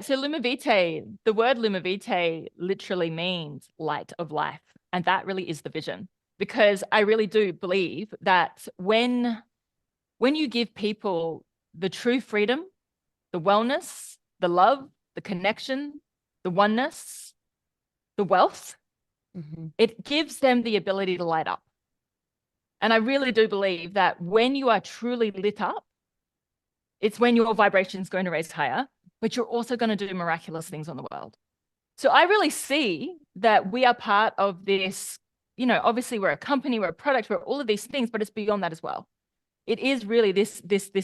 right. So LUMIVITAE, the word LUMIVITAE literally means light of life. And that really is the vision, because I really do believe that when you give people the true freedom, the wellness, the love, the connection, the oneness, the wealth, it gives them the ability to light up. And I really do believe that when you are truly lit up, it's when your vibration is going to raise higher, but you're also going to do miraculous things on the world. So I really see that we are part of this, you know, obviously we're a company, we're a product, we're all of these things, but it's beyond that as well. It is really this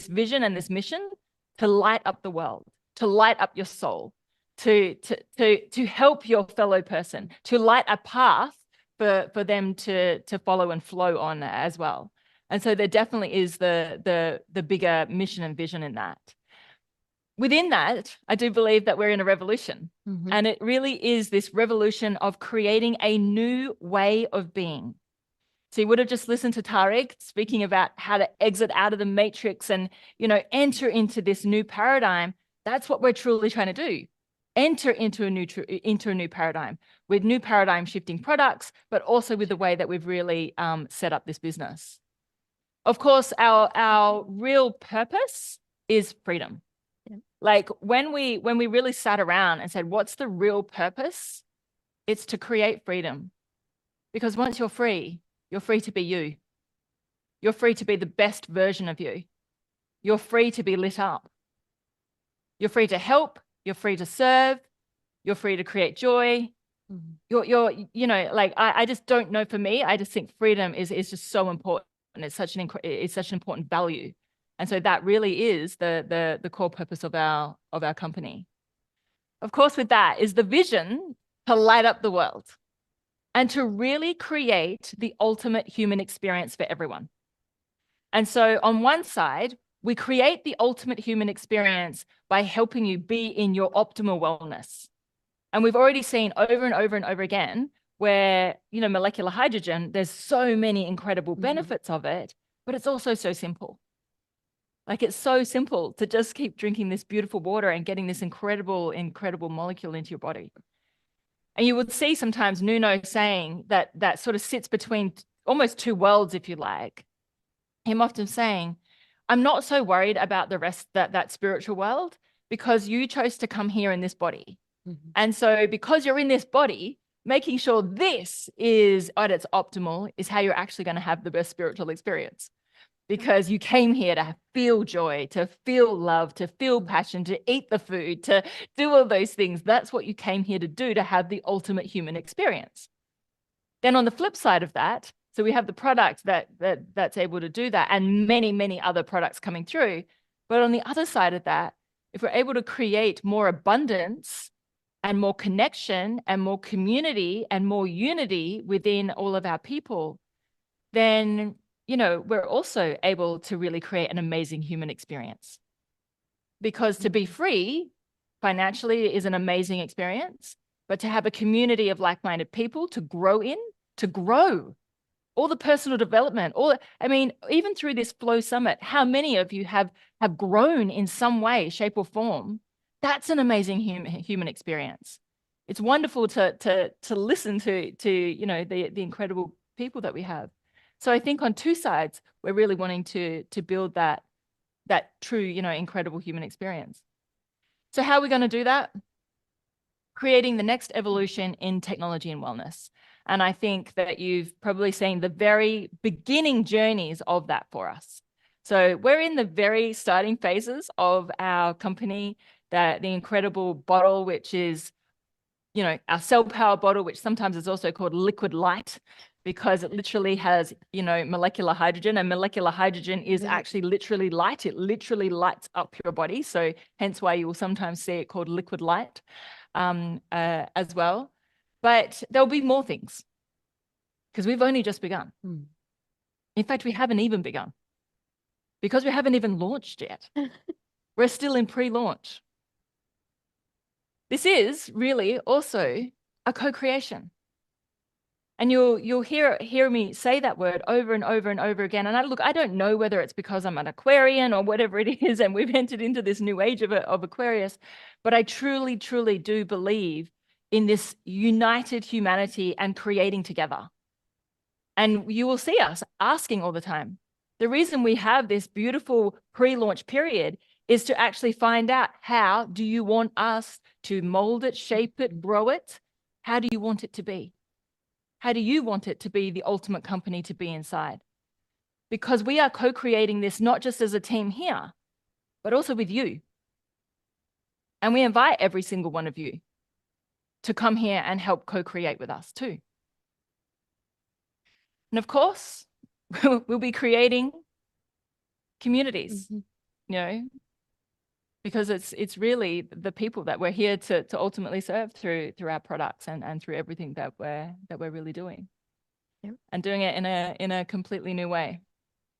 vision and this mission to light up the world, to light up your soul, to help your fellow person, to light a path for them to follow and flow on as well. And so there definitely is the bigger mission and vision in that. Within that, I do believe that we're in a revolution. And it really is this revolution of creating a new way of being. So you would have just listened to Tariq speaking about how to exit out of the matrix and, you know, enter into this new paradigm. That's what we're truly trying to do. Enter into a new paradigm with new paradigm shifting products, but also with the way that we've really set up this business. Of course, our real purpose is freedom. Like when we really sat around and said, what's the real purpose? It's to create freedom. Because once you're free to be you. You're free to be the best version of you. You're free to be lit up. You're free to help. You're free to serve. You're free to create joy. You're you know, like I just don't know, for me, I just think freedom is just so important. And it's such an important value. And so that really is the core purpose of our company. Of course, with that is the vision to light up the world and to really create the ultimate human experience for everyone. And so on one side, we create the ultimate human experience by helping you be in your optimal wellness. And we've already seen over and over and over again where, you know, molecular hydrogen, there's so many incredible benefits of it, but it's also so simple. Like it's so simple to just keep drinking this beautiful water and getting this incredible, incredible molecule into your body. And you would see sometimes Nuno saying that sort of sits between almost two worlds, if you like. Him often saying, I'm not so worried about the rest, that spiritual world, because you chose to come here in this body. And so because you're in this body, making sure this is at its optimal is how you're actually going to have the best spiritual experience. Because you came here to feel joy, to feel love, to feel passion, to eat the food, to do all those things. That's what you came here to do, to have the ultimate human experience. Then on the flip side of that, so we have the product that's able to do that, and many, many other products coming through. But on the other side of that, if we're able to create more abundance and more connection and more community and more unity within all of our people, then, you know, we're also able to really create an amazing human experience. Because to be free financially is an amazing experience, but to have a community of like-minded people to grow in, to grow, all the personal development, I mean, even through this Flow Summit, how many of you have grown in some way, shape or form? That's an amazing human experience. It's wonderful to listen to you know, the incredible people that we have. So I think on two sides, we're really wanting to build that true, you know, incredible human experience. So how are we going to do that? Creating the next evolution in technology and wellness. And I think that you've probably seen the very beginning journeys of that for us. So we're in the very starting phases of our company, the incredible bottle, which is, you know, our cell power bottle, which sometimes is also called liquid light, because it literally has, you know, molecular hydrogen, and molecular hydrogen is actually literally light. It literally lights up your body. So hence why you will sometimes see it called liquid light as well. But there'll be more things because we've only just begun. In fact, we haven't even begun because we haven't even launched yet. We're still in pre-launch. This is really also a co-creation. And you'll hear me say that word over and over and over again. And I don't know whether it's because I'm an Aquarian or whatever it is, and we've entered into this new age of Aquarius, but I truly, truly do believe in this united humanity and creating together. And you will see us asking all the time. The reason we have this beautiful pre-launch period is to actually find out, how do you want us to mold it, shape it, grow it? How do you want it to be? How do you want it to be the ultimate company to be inside? Because we are co-creating this not just as a team here, but also with you. And we invite every single one of you to come here and help co-create with us too. And of course, we'll be creating communities, you know, because it's really the people that we're here to ultimately serve through our products and through everything that we're really doing. Yep. And doing it in a completely new way.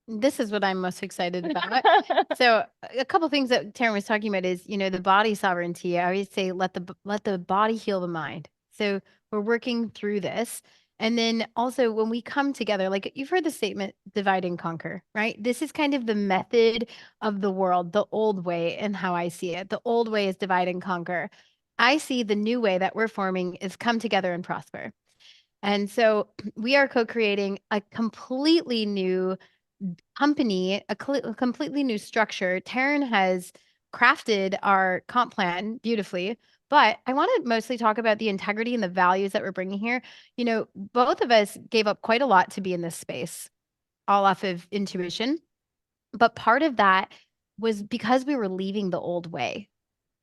This is what I'm most excited about. So a couple of things that Taryn was talking about is, you know, the body sovereignty. I always say, let the body heal the mind. So we're working through this. And then also when we come together, like you've heard the statement, divide and conquer, right? This is kind of the method of the world, the old way, and how I see it. The old way is divide and conquer. I see the new way that we're forming is come together and prosper. And so we are co-creating a completely new company, a completely new structure. Taryn has crafted our comp plan beautifully, but I want to mostly talk about the integrity and the values that we're bringing here. You know, both of us gave up quite a lot to be in this space, all off of intuition. But part of that was because we were leaving the old way.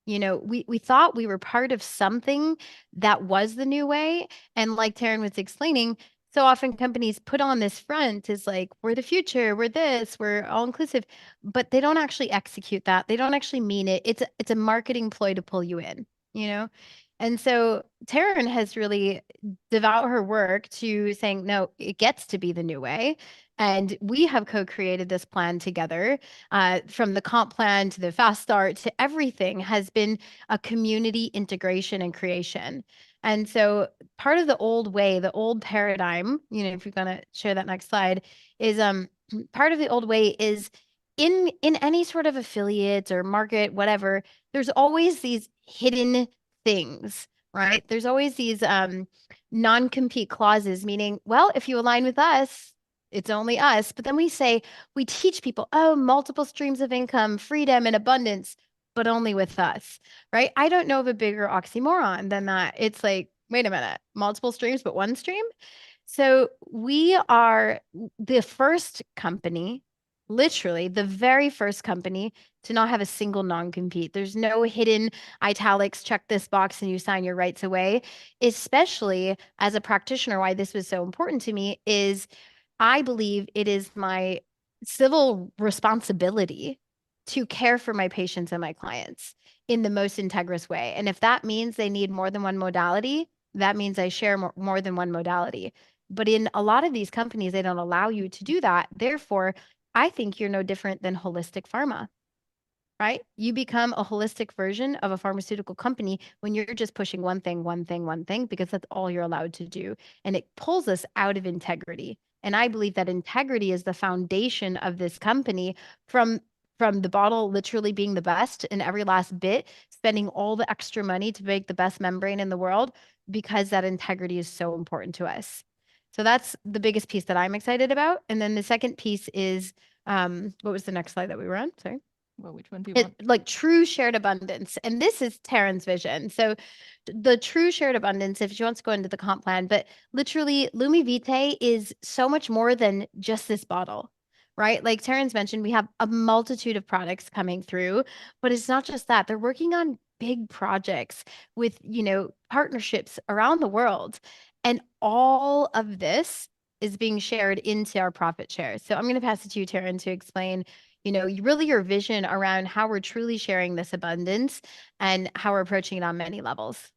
You know, we thought we were part of something that was the new way. And like Taryn was explaining, so often companies put on this front is like, we're the future, we're this, we're all inclusive, but they don't actually execute that. They don't actually mean it. It's a marketing ploy to pull you in, you know? And so Taryn has really devout her work to saying, no, it gets to be the new way. And we have co-created this plan together. From the comp plan to the fast start to everything has been a community integration and creation. And so part of the old way, the old paradigm, you know, if you're going to share that next slide, is part of the old way is in any sort of affiliate or market, whatever, there's always these hidden things, right? There's always these non-compete clauses, meaning, well, if you align with us, it's only us. But then we teach people, oh, multiple streams of income, freedom and abundance, but only with us, right? I don't know of a bigger oxymoron than that. It's like, wait a minute, multiple streams, but one stream. So we are the first company, literally the very first company to not have a single non-compete. There's no hidden italics, check this box and you sign your rights away. Especially as a practitioner, why this was so important to me is I believe it is my civil responsibility to care for my patients and my clients in the most integrous way. And if that means they need more than one modality, that means I share more than one modality. But in a lot of these companies, they don't allow you to do that. Therefore, I think you're no different than holistic pharma, right? You become a holistic version of a pharmaceutical company when you're just pushing one thing, because that's all you're allowed to do. And it pulls us out of integrity. And I believe that integrity is the foundation of this company from the bottle literally being the best in every last bit, spending all the extra money to make the best membrane in the world, because that integrity is so important to us. So that's the biggest piece that I'm excited about. And then the second piece is, what was the next slide that we were on? Sorry. Well, which one do you want? Like true shared abundance. And this is Taryn's vision. So the true shared abundance, if she wants to go into the comp plan, but literally LUMIVITAE is so much more than just this bottle, right? Like Taryn's mentioned, we have a multitude of products coming through, but it's not just that. They're working on big projects with, you know, partnerships around the world. And all of this is being shared into our profit share. So I'm going to pass it to you, Taryn, to explain, you know, really your vision around how we're truly sharing this abundance and how we're approaching it on many levels.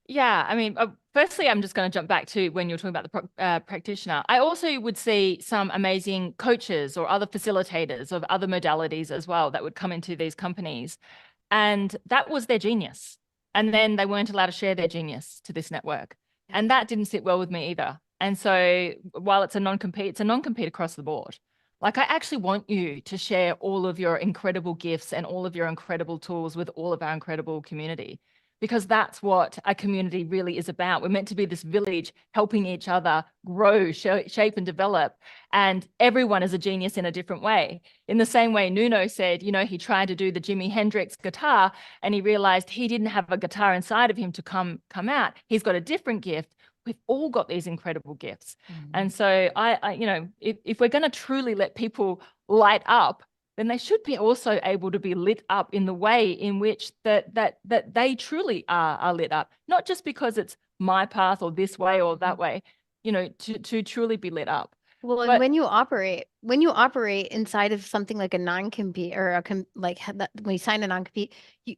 Yeah, I mean, firstly, I'm just going to jump back to when you're talking about the practitioner. I also would see some amazing coaches or other facilitators of other modalities as well that would come into these companies. And that was their genius. And then they weren't allowed to share their genius to this network. And that didn't sit well with me either. And so while it's a non-compete across the board. Like, I actually want you to share all of your incredible gifts and all of your incredible tools with all of our incredible community, because that's what a community really is about. We're meant to be this village helping each other grow, shape and develop. And everyone is a genius in a different way. In the same way Nuno said, you know, he tried to do the Jimi Hendrix guitar and he realized he didn't have a guitar inside of him to come out. He's got a different gift. We've all got these incredible gifts. And so I you know, if we're going to truly let people light up, then they should be also able to be lit up in the way in which that they truly are lit up, not just because it's my path or this way or that way, you know, to truly be lit up. Well, and But when you operate inside of something like a non-compete or when you sign a non-compete,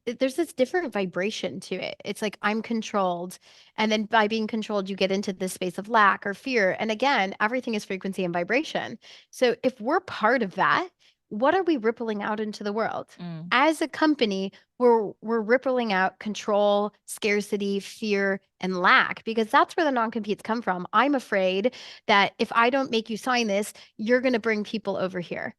there's this different vibration to it. It's like, I'm controlled. And then by being controlled, you get into this space of lack or fear. And again, everything is frequency and vibration. So if we're part of that, what are we rippling out into the world? As a company, we're rippling out control, scarcity, fear, and lack, because that's where the non-competes come from. I'm afraid that if I don't make you sign this, you're going to bring people over here.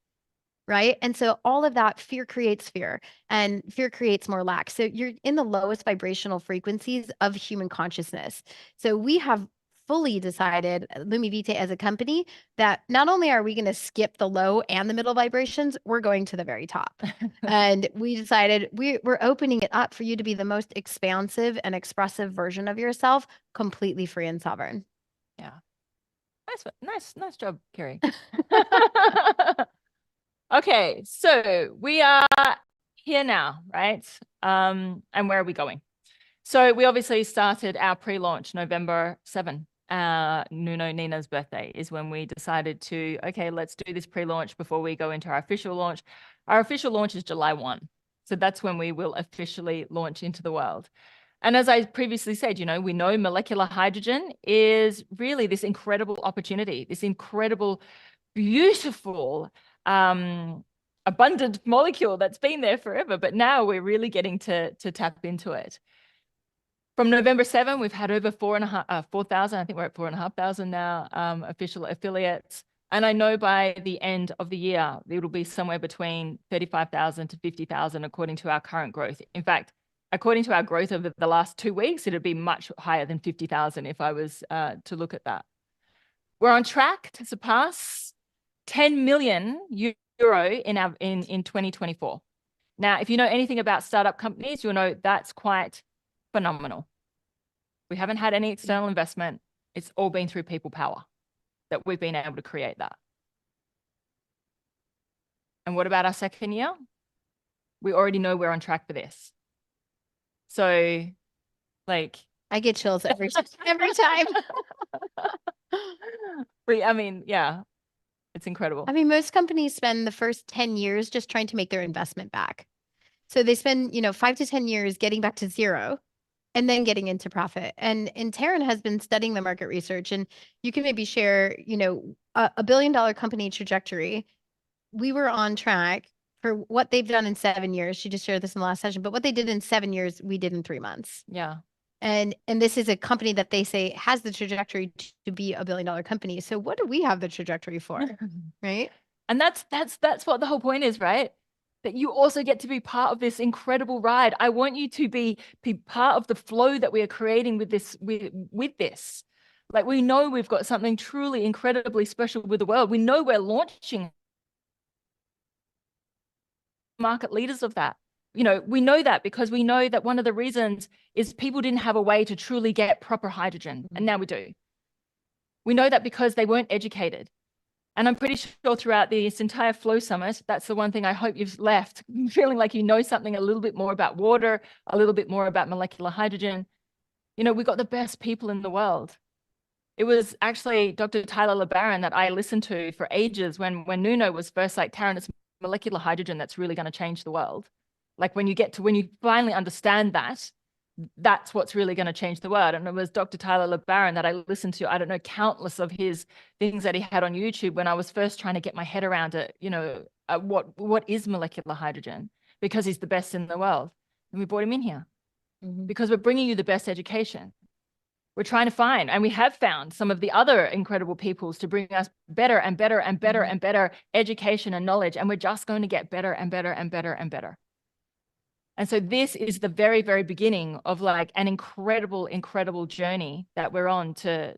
Right. And so all of that fear creates fear, and fear creates more lack. So you're in the lowest vibrational frequencies of human consciousness. So we have fully decided, LUMIVITAE as a company, that not only are we going to skip the low and the middle vibrations, we're going to the very top. And we decided we're opening it up for you to be the most expansive and expressive version of yourself, completely free and sovereign. yeah. Nice job, Kerry. Okay, so we are here now, right? And where are we going? So we obviously started our pre-launch November 7. Nuno Nina's birthday is when we decided to, okay, let's do this pre-launch before we go into our official launch. Our official launch is July 1. So that's when we will officially launch into the world. And as I previously said, you know, we know molecular hydrogen is really this incredible opportunity, this incredible, beautiful, abundant molecule that's been there forever, but now we're really getting to tap into it. From November 7, we've had over 4,000, I think we're at 4,500 now, official affiliates. And I know by the end of the year, it'll be somewhere between 35,000 to 50,000, according to our current growth. In fact, according to our growth over the last 2 weeks, it'd be much higher than 50,000 if I was to look at that. We're on track to surpass 10 million euro in 2024. Now, if you know anything about startup companies, you'll know that's quite phenomenal. We haven't had any external investment. It's all been through people power that we've been able to create that. And what about our second year? We already know we're on track for this. So, like, I get chills every time. I mean, yeah, it's incredible. I mean, most companies spend the first 10 years just trying to make their investment back. So they spend, 5 to 10 years getting back to zero and then getting into profit. And Taryn has been studying the market research, and you can maybe share, a $1 billion company trajectory. We were on track for what they've done in 7 years. She just shared this in the last session, but what they did in 7 years, we did in 3 months. Yeah. And this is a company that they say has the trajectory to be a $1 billion company. So what do we have the trajectory for? Right. And that's what the whole point is, right? That you also get to be part of this incredible ride. I want you to be part of the flow that we are creating with this, with this. Like, we know we've got something truly incredibly special with the world. We know we're launching market leaders of that. We know that because we know that one of the reasons is people didn't have a way to truly get proper hydrogen, and now we do. We know that because they weren't educated. And I'm pretty sure throughout this entire Flow Summit, that's the one thing I hope you've left feeling like you know something a little bit more about water, a little bit more about molecular hydrogen. We've got the best people in the world. It was actually Dr. Tyler LeBaron that I listened to for ages when Nuno was first like, Taryn, it's molecular hydrogen that's really going to change the world. Like, when you finally understand that, that's what's really going to change the world. And it was Dr. Tyler LeBaron that I listened to, I don't know, countless of his things that he had on YouTube when I was first trying to get my head around it, what is molecular hydrogen, because he's the best in the world. And we brought him in here because we're bringing you the best education. We're trying to find, and we have found some of the other incredible peoples to bring us better and better and better and better education and knowledge. And we're just going to get better and better and better and better. And so this is the very, very beginning of like an incredible, incredible journey that we're on to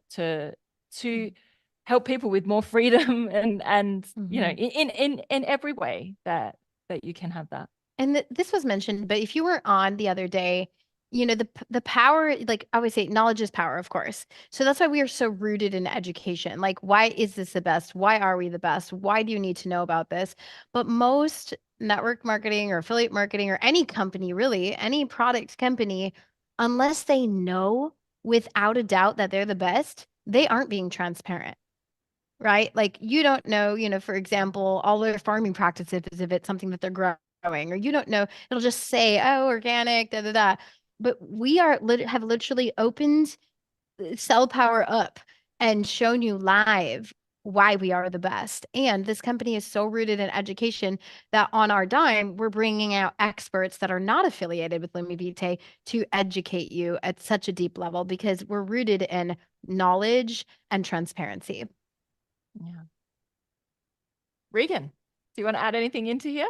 help people with more freedom and you know, in every way that you can have that. And this was mentioned, but if you were on the other day, you know, the power, like I always say, knowledge is power, of course. So that's why we are so rooted in education. Like, why is this the best? Why are we the best? Why do you need to know about this? But most network marketing or affiliate marketing or any company, really, any product company, unless they know without a doubt that they're the best, they aren't being transparent. Right? Like you don't know, you know, for example, all their farming practices if it's something that they're growing, or you don't know, it'll just say, oh, organic, da da da. But we have literally opened Cell Power up and shown you live why we are the best. And this company is so rooted in education that on our dime, we're bringing out experts that are not affiliated with LUMIVITAE to educate you at such a deep level because we're rooted in knowledge and transparency. Yeah. Regan, do you want to add anything into here?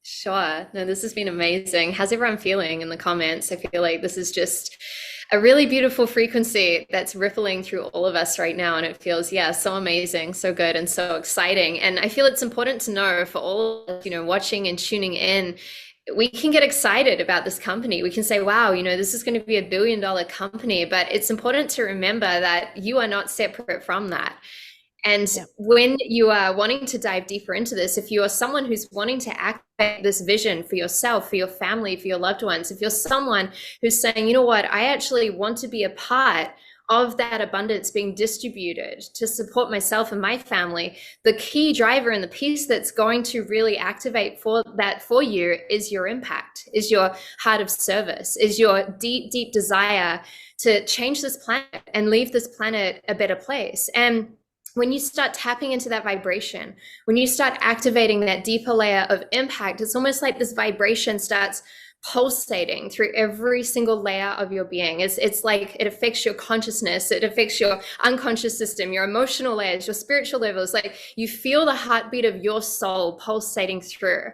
Sure. No, this has been amazing. How's everyone feeling in the comments? I feel like this is just a really beautiful frequency that's rippling through all of us right now. And it feels, yeah, so amazing, so good, and so exciting. And I feel it's important to know for all, you know, watching and tuning in, we can get excited about this company. We can say, wow, you know, this is going to be $1 billion company, but it's important to remember that you are not separate from that. And when you are wanting to dive deeper into this, if you are someone who's wanting to activate this vision for yourself, for your family, for your loved ones, if you're someone who's saying, you know what, I actually want to be a part of that abundance being distributed to support myself and my family, the key driver and the piece that's going to really activate for that for you is your impact, is your heart of service, is your deep, deep desire to change this planet and leave this planet a better place. And when you start tapping into that vibration, when you start activating that deeper layer of impact, it's almost like this vibration starts pulsating through every single layer of your being. It's like it affects your consciousness, it affects your unconscious system, your emotional layers, your spiritual levels. Like you feel the heartbeat of your soul pulsating through.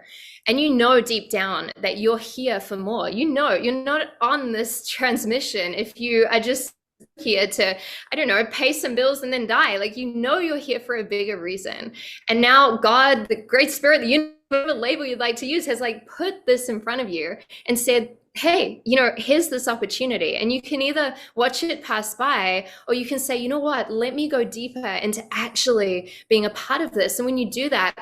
And you know deep down that you're here for more. You know, you're not on this transmission if you are just here to, I don't know, pay some bills and then die. Like, you know, you're here for a bigger reason. And now God, the great spirit, the universe, whatever label you'd like to use, has like put this in front of you and said, hey, you know, here's this opportunity. And you can either watch it pass by, or you can say, you know what, let me go deeper into actually being a part of this. And when you do that,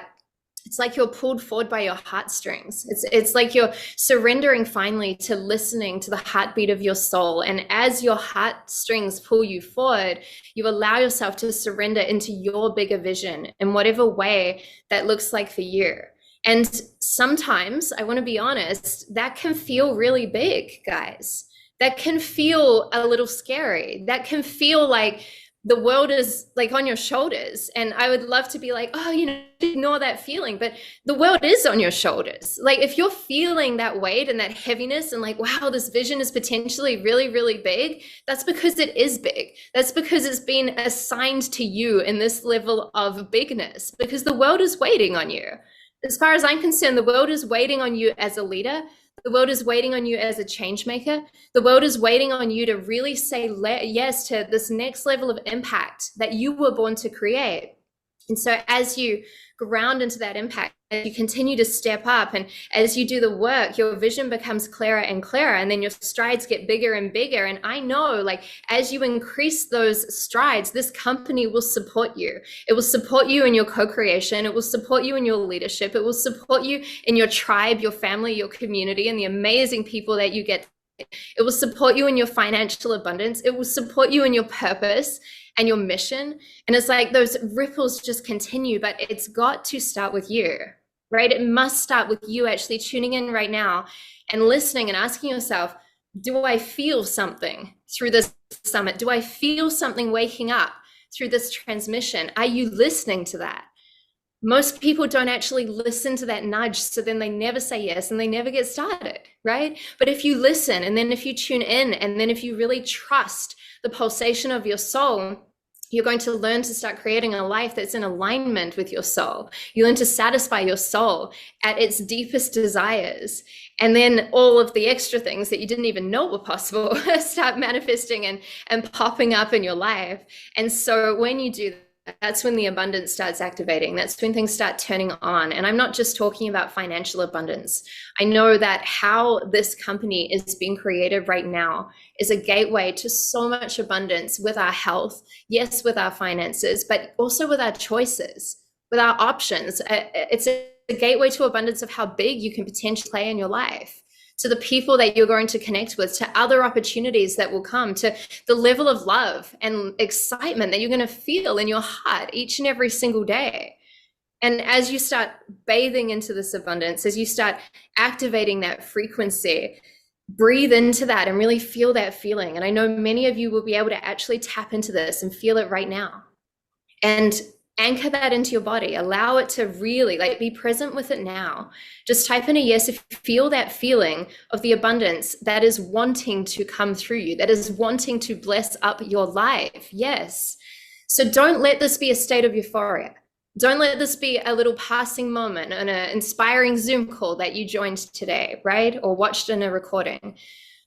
it's like you're pulled forward by your heartstrings. It's like you're surrendering finally to listening to the heartbeat of your soul. And as your heartstrings pull you forward, you allow yourself to surrender into your bigger vision in whatever way that looks like for you. And sometimes, I want to be honest, that can feel really big, guys. That can feel a little scary. That can feel like the world is like on your shoulders. And I would love to be like, oh, you know, ignore that feeling, but the world is on your shoulders. Like if you're feeling that weight and that heaviness and like, wow, this vision is potentially really, really big, that's because it is big. That's because it's been assigned to you in this level of bigness, because the world is waiting on you. As far as I'm concerned, the world is waiting on you as a leader. The world is waiting on you as a change maker. The world is waiting on you to really say yes to this next level of impact that you were born to create. And so as you ground into that impact, as you continue to step up, and as you do the work, your vision becomes clearer and clearer, and then your strides get bigger and bigger. And I know, like, as you increase those strides, this company will support you. It will support you in your co-creation. It will support you in your leadership. It will support you in your tribe, your family, your community, and the amazing people that you get. It will support you in your financial abundance. It will support you in your purpose and your mission. And it's like those ripples just continue, but it's got to start with you, right? It must start with you actually tuning in right now and listening and asking yourself, do I feel something through this summit? Do I feel something waking up through this transmission? Are you listening to that? most people don't actually listen to that nudge. So then they never say yes and they never get started, right? But if you listen, and then if you tune in, and then if you really trust the pulsation of your soul, you're going to learn to start creating a life that's in alignment with your soul. You learn to satisfy your soul at its deepest desires. And then all of the extra things that you didn't even know were possible start manifesting and popping up in your life. And so when you do that, that's when the abundance starts activating. That's when things start turning on. And I'm not just talking about financial abundance. I know that how this company is being created right now is a gateway to so much abundance with our health, yes, with our finances, but also with our choices, with our options. It's a gateway to abundance of how big you can potentially play in your life, to the people that you're going to connect with, to other opportunities that will come, to the level of love and excitement that you're going to feel in your heart each and every single day. And as you start bathing into this abundance, as you start activating that frequency, breathe into that and really feel that feeling. And I know many of you will be able to actually tap into this and feel it right now. And anchor that into your body. Allow it to really be present with it now. Just type in a yes if you feel that feeling of the abundance that is wanting to come through you, that is wanting to bless up your life. Yes. So don't let this be a state of euphoria. Don't let this be a little passing moment on an inspiring Zoom call that you joined today, right? Or watched in a recording.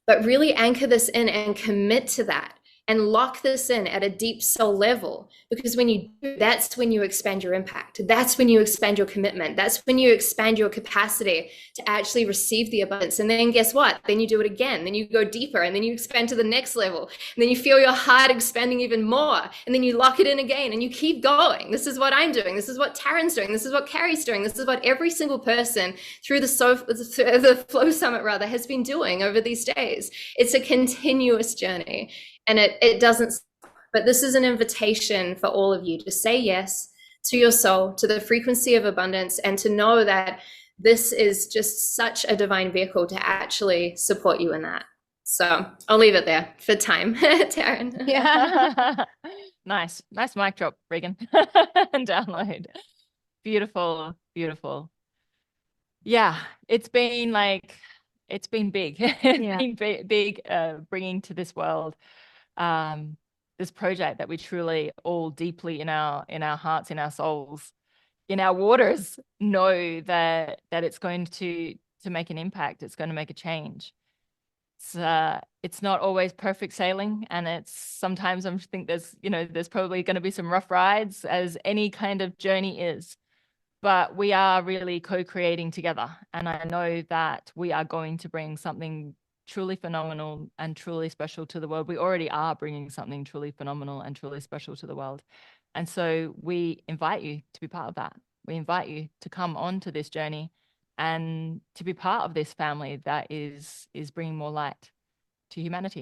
But really anchor this in and commit to that. And lock this in at a deep soul level, because when you do, that's when you expand your impact. That's when you expand your commitment. That's when you expand your capacity to actually receive the abundance. And then guess what? Then you do it again. Then you go deeper, and then you expand to the next level. And then you feel your heart expanding even more. And then you lock it in again, and you keep going. This is what I'm doing. This is what Taryn's doing. This is what Carrie's doing. This is what every single person through the Flow Summit has been doing over these days. It's a continuous journey. And it doesn't stop. But this is an invitation for all of you to say yes to your soul, to the frequency of abundance, and to know that this is just such a divine vehicle to actually support you in that. So I'll leave it there for time. Taryn. Yeah. Nice mic drop, Regan. And download. Beautiful, beautiful. Yeah, it's been big. It's been big, bringing to this world this project that we truly all deeply in our hearts, in our souls, in our waters know that it's going to make an impact. It's going to make a change. It's not always perfect sailing, and it's sometimes I think there's probably going to be some rough rides, as any kind of journey is. But we are really co-creating together. And I know that we are going to bring something truly phenomenal and truly special to the world. We already are bringing something truly phenomenal and truly special to the world. And so we invite you to be part of that. We invite you to come on to this journey and to be part of this family that is bringing more light to humanity.